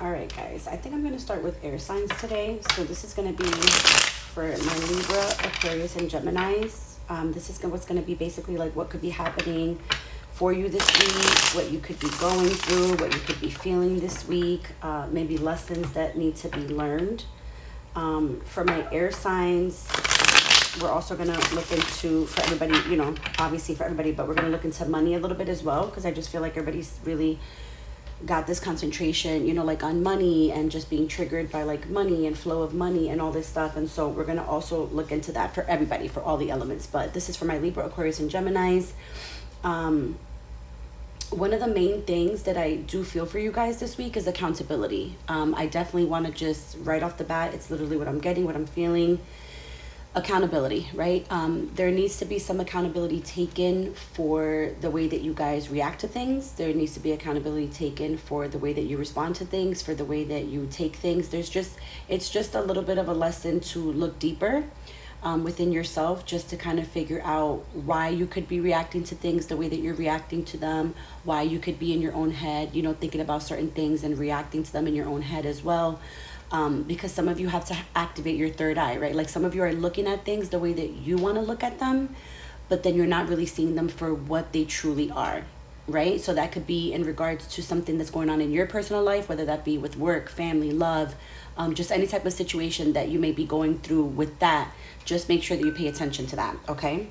All right, guys, I think I'm going to start with air signs today. So this is going to be for my Libra, Aquarius, and Geminis. This is what's going to be basically like what could be happening for you this week, what you could be going through, what you could be feeling this week, maybe lessons that need to be learned. For my air signs, we're also going to look into, for everybody, you know, obviously for everybody, but we're going to look into money a little bit as well, because I just feel like everybody's really got this concentration, you know, like on money and just being triggered by like money and flow of money and all this stuff. And so we're going to also look into that for everybody, for all the elements. But this is for my Libra, Aquarius, and Geminis. One of the main things that I do feel for you guys this week is accountability. I definitely want to just right off the bat, it's literally what I'm getting, what I'm feeling. Accountability, right? There needs to be some accountability taken for the way that you guys react to things. There needs to be accountability taken for the way that you respond to things, for the way that you take things. It's just a little bit of a lesson to look deeper within yourself, just to kind of figure out why you could be reacting to things the way that you're reacting to them, why you could be in your own head, you know, thinking about certain things and reacting to them in your own head as well. Because some of you have to activate your third eye, right? Like some of you are looking at things the way that you want to look at them, but then you're not really seeing them for what they truly are, right? So that could be in regards to something that's going on in your personal life, whether that be with work, family, love, just any type of situation that you may be going through with that. Just make sure that you pay attention to that, okay?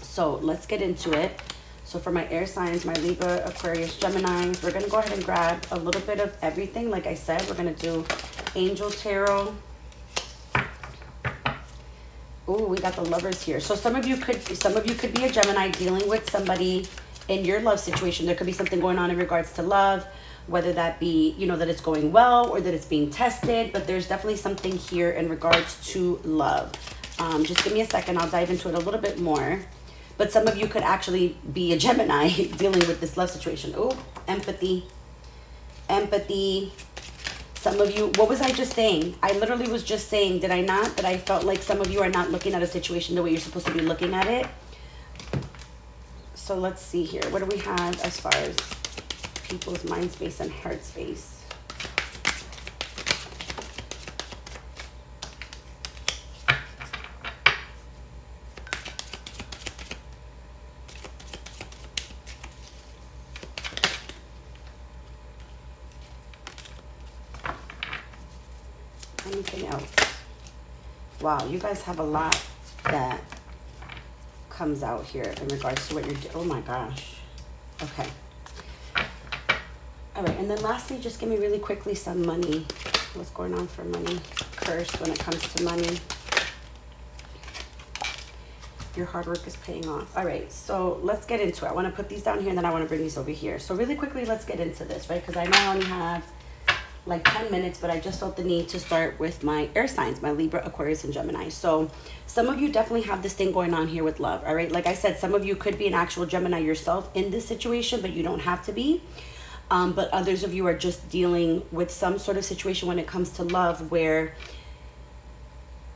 So let's get into it. So for my air signs, my Libra, Aquarius, Geminis, we're going to go ahead and grab a little bit of everything. Like I said, we're going to do Angel Tarot. Ooh, we got the Lovers here. So some of you could be a Gemini dealing with somebody in your love situation. There could be something going on in regards to love, whether that be, you know, that it's going well or that it's being tested, but there's definitely something here in regards to love. Just give me a second. I'll dive into it a little bit more. But some of you could actually be a Gemini dealing with this love situation. Oh, empathy. Empathy. Some of you, what was I just saying? I literally was just saying, did I not? That I felt like some of you are not looking at a situation the way you're supposed to be looking at it. So let's see here. What do we have as far as people's mind space and heart space? Anything else? Wow, you guys have a lot that comes out here in regards to what you're doing. Oh my gosh. Okay. All right, and then lastly, just give me really quickly some money. What's going on for money? Cursed when it comes to money. Your hard work is paying off. All right, so let's get into it. I want to put these down here, and then I want to bring these over here. So really quickly, let's get into this, right? Because I know I only have like 10 minutes, but I just felt the need to start with my air signs, my Libra, Aquarius, and Gemini. So some of you definitely have this thing going on here with love, all right? Like I said, some of you could be an actual Gemini yourself in this situation, but you don't have to be. But others of you are just dealing with some sort of situation when it comes to love where,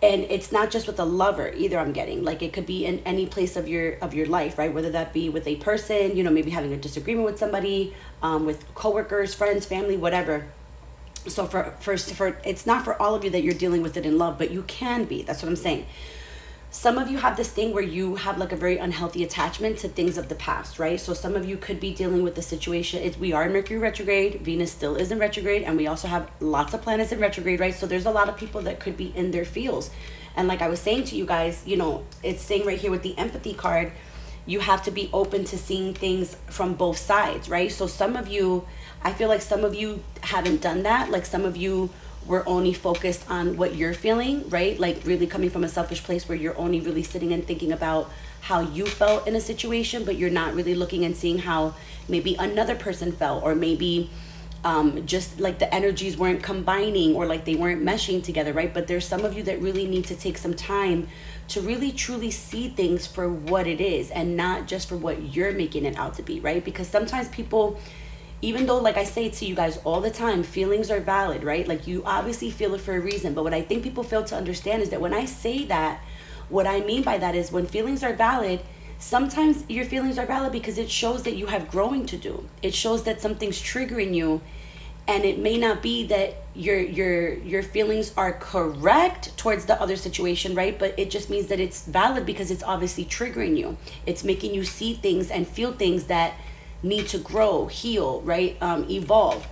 and it's not just with a lover either, I'm getting, like it could be in any place of your life, right? Whether that be with a person, you know, maybe having a disagreement with somebody, with coworkers, friends, family, whatever. So for it's not for all of you that you're dealing with it in love, but you can be. That's what I'm saying. Some of you have this thing where you have like a very unhealthy attachment to things of the past, right? So some of you could be dealing with the situation. We are in Mercury retrograde. Venus still is in retrograde. And we also have lots of planets in retrograde, right? So there's a lot of people that could be in their feels. And like I was saying to you guys, you know, it's saying right here with the empathy card, you have to be open to seeing things from both sides, right? So some of you, I feel like some of you haven't done that. Like some of you were only focused on what you're feeling, right? Like really coming from a selfish place where you're only really sitting and thinking about how you felt in a situation, but you're not really looking and seeing how maybe another person felt, or maybe just like the energies weren't combining, or like they weren't meshing together, right? But there's some of you that really need to take some time to really truly see things for what it is and not just for what you're making it out to be, right? Because sometimes people, even though, like I say to you guys all the time, feelings are valid, right? Like you obviously feel it for a reason. But what I think people fail to understand is that when I say that, what I mean by that is when feelings are valid, sometimes your feelings are valid because it shows that you have growing to do. It shows that something's triggering you And it may not be that your feelings are correct towards the other situation, right? But it just means that it's valid because it's obviously triggering you. It's making you see things and feel things that need to grow, heal, right? Evolve.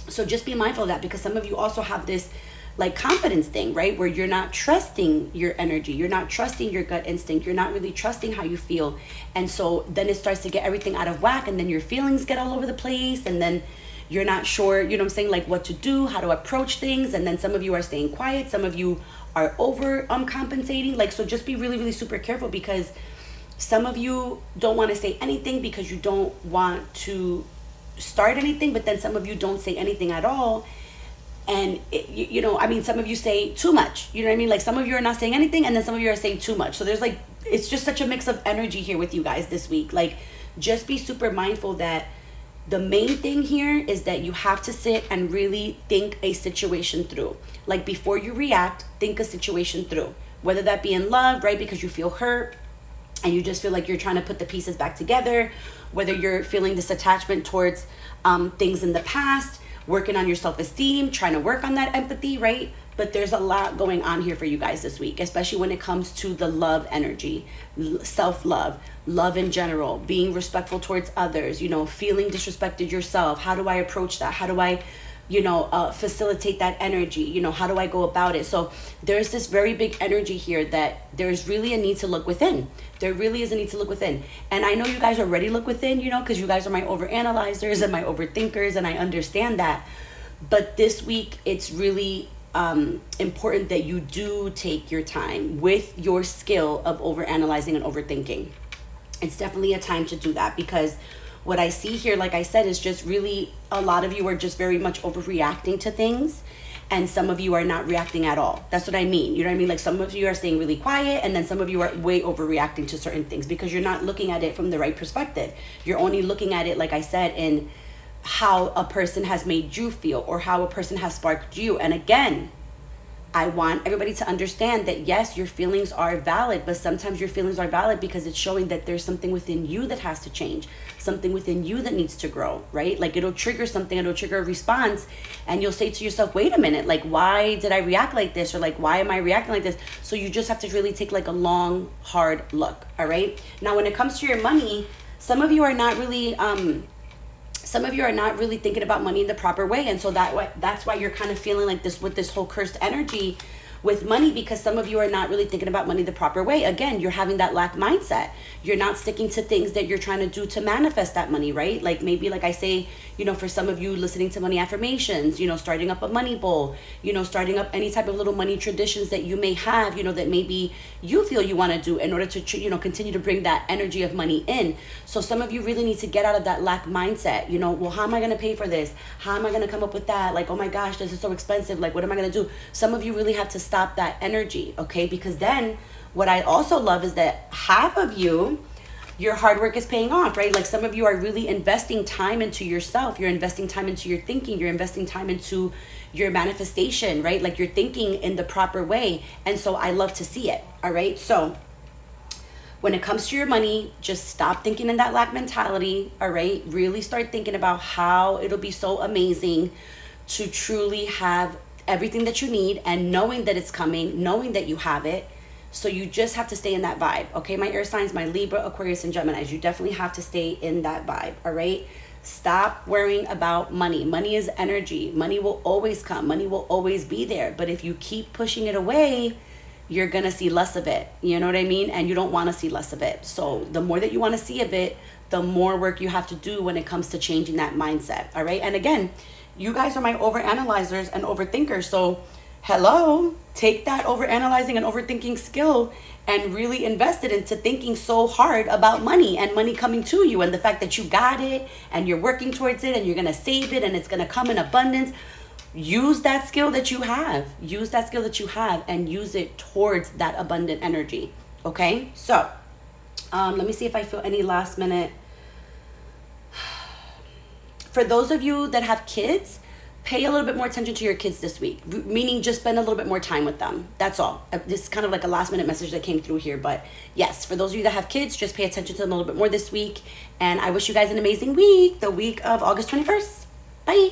So just be mindful of that, because some of you also have this like confidence thing, right? Where you're not trusting your energy, you're not trusting your gut instinct, you're not really trusting how you feel. And so then it starts to get everything out of whack, and then your feelings get all over the place, and then you're not sure, you know what I'm saying, like what to do, how to approach things. And then some of you are staying quiet, some of you are over compensating. Like, so just be really, really super careful, because some of you don't want to say anything because you don't want to start anything, but then some of you don't say anything at all. And you know, I mean, some of you say too much, you know what I mean? Like some of you are not saying anything, and then some of you are saying too much. So there's like, it's just such a mix of energy here with you guys this week. Like, just be super mindful that the main thing here is that you have to sit and really think a situation through. Like, before you react, think a situation through, whether that be in love, right? Because you feel hurt and you just feel like you're trying to put the pieces back together, whether you're feeling this attachment towards things in the past, working on your self-esteem, trying to work on that empathy, right? But there's a lot going on here for you guys this week, especially when it comes to the love energy, self-love, love in general, being respectful towards others, you know, feeling disrespected yourself. How do I approach that? How do I, you know, facilitate that energy? You know, how do I go about it? So there's this very big energy here that there's really a need to look within. There really is a need to look within. And I know you guys already look within, you know, because you guys are my overanalyzers and my overthinkers, and I understand that. But this week, it's really important that you do take your time with your skill of overanalyzing and overthinking. It's definitely a time to do that, because what I see here, like I said, is just really a lot of you are just very much overreacting to things, and some of you are not reacting at all. That's what I mean. You know what I mean? Like, some of you are staying really quiet, and then some of you are way overreacting to certain things because you're not looking at it from the right perspective. You're only looking at it, like I said, in how a person has made you feel or how a person has sparked you. And again, I want everybody to understand that yes, your feelings are valid, but sometimes your feelings are valid because it's showing that there's something within you that has to change, something within you that needs to grow, right? Like, it'll trigger something, it'll trigger a response, and you'll say to yourself, wait a minute, like, why did I react like this? Or like, why am I reacting like this? So you just have to really take like a long, hard look, all right? Now, when it comes to your money, some of you are not really thinking about money in the proper way. And so that's why you're kind of feeling like this with this whole cursed energy with money, because some of you are not really thinking about money the proper way. Again, you're having that lack mindset. You're not sticking to things that you're trying to do to manifest that money, right? Like, maybe, like I say, you know, for some of you listening to money affirmations, you know, starting up a money bowl, you know, starting up any type of little money traditions that you may have, you know, that maybe you feel you want to do in order to, you know, continue to bring that energy of money in. So some of you really need to get out of that lack mindset. You know, well, how am I going to pay for this? How am I going to come up with that? Like, oh my gosh, this is so expensive. Like, what am I going to do? Some of you really have to stop that energy, okay? Because then what I also love is that half of you, your hard work is paying off, right? Like, some of you are really investing time into yourself. You're investing time into your thinking. You're investing time into your manifestation, right? Like, you're thinking in the proper way. And so I love to see it, all right? So when it comes to your money, just stop thinking in that lack mentality, all right? Really start thinking about how it'll be so amazing to truly have everything that you need, and knowing that it's coming, knowing that you have it. So you just have to stay in that vibe, okay? My air signs, my Libra, Aquarius, and Geminis, you definitely have to stay in that vibe, all right? Stop worrying about money. Money is energy. Money will always come. Money will always be there. But if you keep pushing it away, you're going to see less of it. You know what I mean? And you don't want to see less of it. So the more that you want to see of it, the more work you have to do when it comes to changing that mindset, all right? And again, you guys are my overanalyzers and overthinkers. So hello, take that overanalyzing and overthinking skill and really invest it into thinking so hard about money and money coming to you, and the fact that you got it and you're working towards it and you're going to save it and it's going to come in abundance. Use that skill that you have. Use that skill that you have and use it towards that abundant energy. Okay? So let me see if I feel any last minute. For those of you that have kids, pay a little bit more attention to your kids this week, meaning just spend a little bit more time with them. That's all. This is kind of like a last minute message that came through here. But yes, for those of you that have kids, just pay attention to them a little bit more this week. And I wish you guys an amazing week, the week of August 21st. Bye.